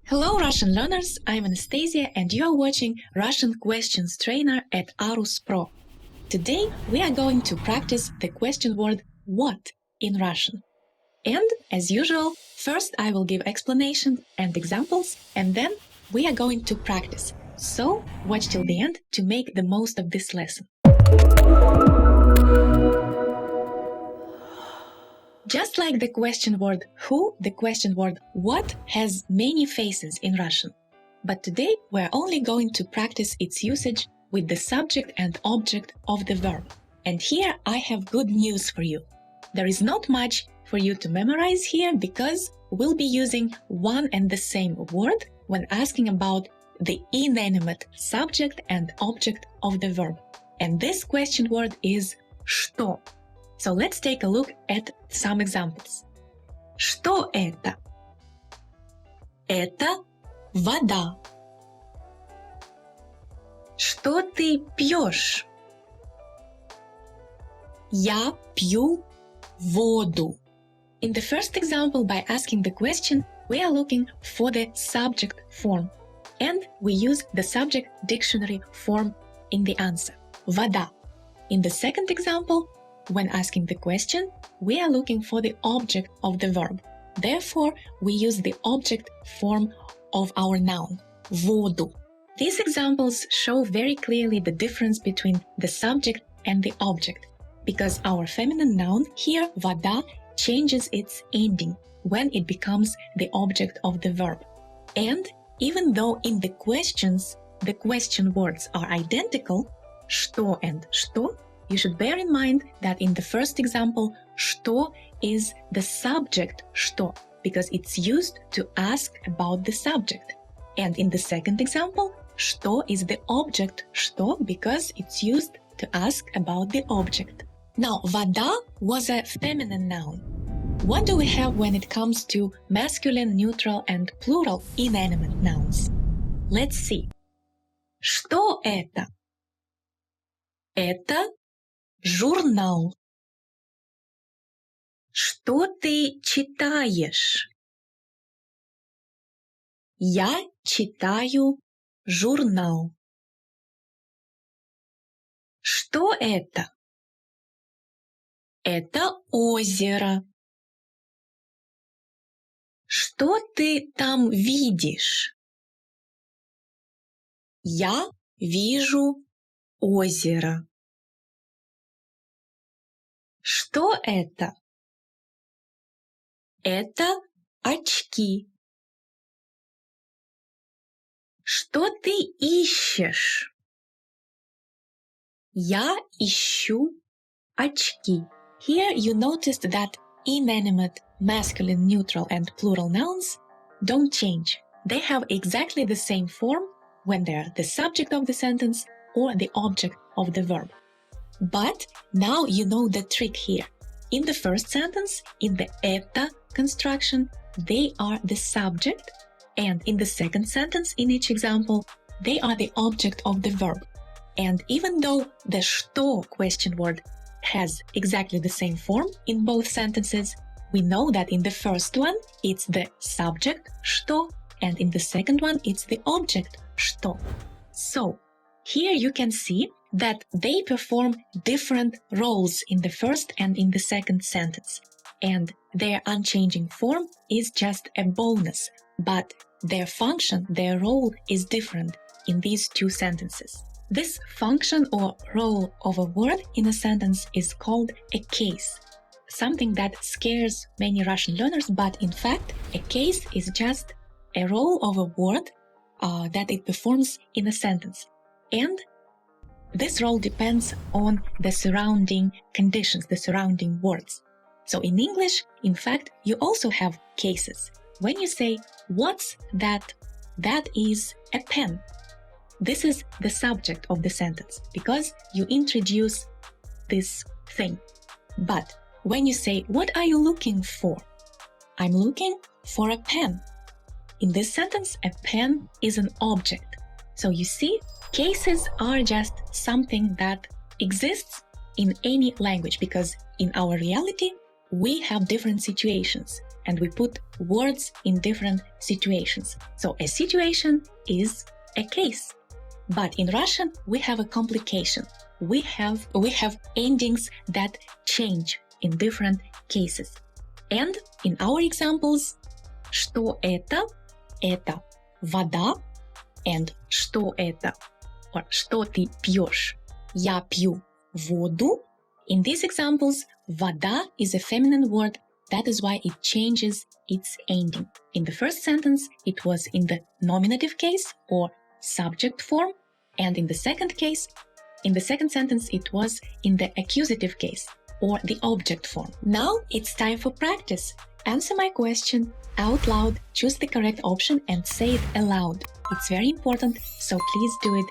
Hello Russian learners, I'm Anastasia and you are watching Russian Questions Trainer at ARusPro. Today we are going to practice the question word what in Russian. And as usual, first I will give explanation and examples and then we are going to practice. So watch till the end to make the most of this lesson. Just like the question word who, the question word what has many faces in Russian. But today we're only going to practice its usage with the subject and object of the verb. And here I have good news for you. There is not much for you to memorize here because we'll be using one and the same word when asking about the inanimate subject and object of the verb. And this question word is что. So let's take a look at some examples. Что это? Это вода. Что ты пьешь? Я пью воду. In the first example, by asking the question, we are looking for the subject form. And we use the subject dictionary form in the answer. Вода. In the second example, when asking the question, we are looking for the object of the verb. Therefore, we use the object form of our noun, воду. These examples show very clearly the difference between the subject and the object, because our feminine noun here, вода, changes its ending when it becomes the object of the verb. And even though in the questions, the question words are identical, что and что, you should bear in mind that in the first example, что is the subject что, because it's used to ask about the subject. And in the second example, что is the object что, because it's used to ask about the object. Now, вода was a feminine noun. What do we have when it comes to masculine, neutral, and plural inanimate nouns? Let's see. Что это? Это журнал. Что ты читаешь? Я читаю журнал. Что это? Это озеро. Что ты там видишь? Я вижу озеро. Что это? Это очки. Что ты ищешь? Я ищу очки. Here you noticed that inanimate, masculine, neutral, and plural nouns don't change. They have exactly the same form when they're the subject of the sentence or the object of the verb. But now you know the trick here. In the first sentence, in the это construction, they are the subject, and in the second sentence, in each example, they are the object of the verb. And even though the что question word has exactly the same form in both sentences, we know that in the first one, it's the subject что, and in the second one, it's the object что. So, here you can see that they perform different roles in the first and in the second sentence, and their unchanging form is just a bonus, but their function, their role is different in these two sentences. This function or role of a word in a sentence is called a case, something that scares many Russian learners, but in fact, a case is just a role of a word that it performs in a sentence. And this role depends on the surrounding conditions, the surrounding words. So in English, in fact, you also have cases. When you say, what's that? That is a pen. This is the subject of the sentence because you introduce this thing. But when you say, what are you looking for? I'm looking for a pen. In this sentence, a pen is an object. So you see, cases are just something that exists in any language because in our reality, we have different situations and we put words in different situations. So a situation is a case. But in Russian, we have a complication. We have endings that change in different cases. And in our examples, что это вода, and что это, or что ты пьешь, я пью воду. In these examples, вода is a feminine word. That is why it changes its ending. In the first sentence, it was in the nominative case or subject form, and in the second sentence, it was in the accusative case or the object form. Now it's time for practice. Answer my question out loud, choose the correct option and say it aloud. It's very important, so please do it.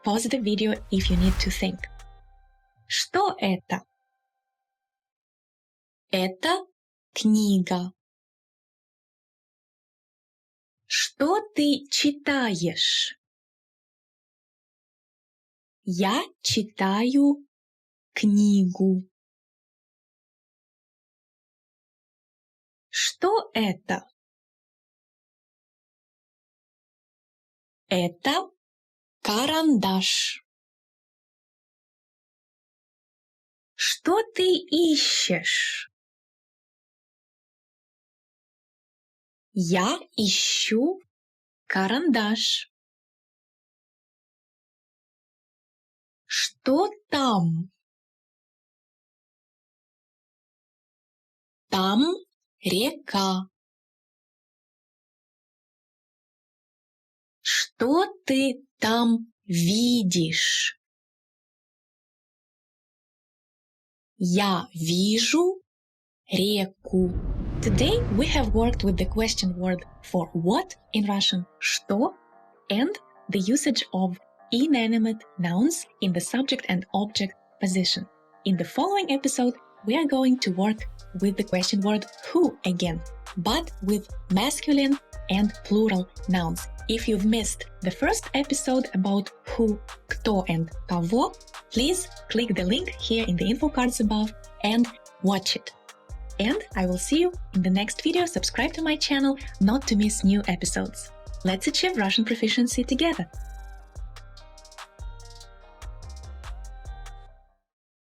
Pause the video if you need to think. Что это? Это книга. Что ты читаешь? Я читаю книгу. Что это? Это карандаш. Что ты ищешь? Я ищу карандаш. Что там? Там река. Что ты там видишь? Я вижу реку. Today we have worked with the question word for what in Russian, что, and the usage of inanimate nouns in the subject and object position. In the following episode, we are going to work with the question word who again, but with masculine and plural nouns. If you've missed the first episode about who, кто and кого, please click the link here in the info cards above and watch it. And I will see you in the next video. Subscribe to my channel not to miss new episodes. Let's achieve Russian proficiency together!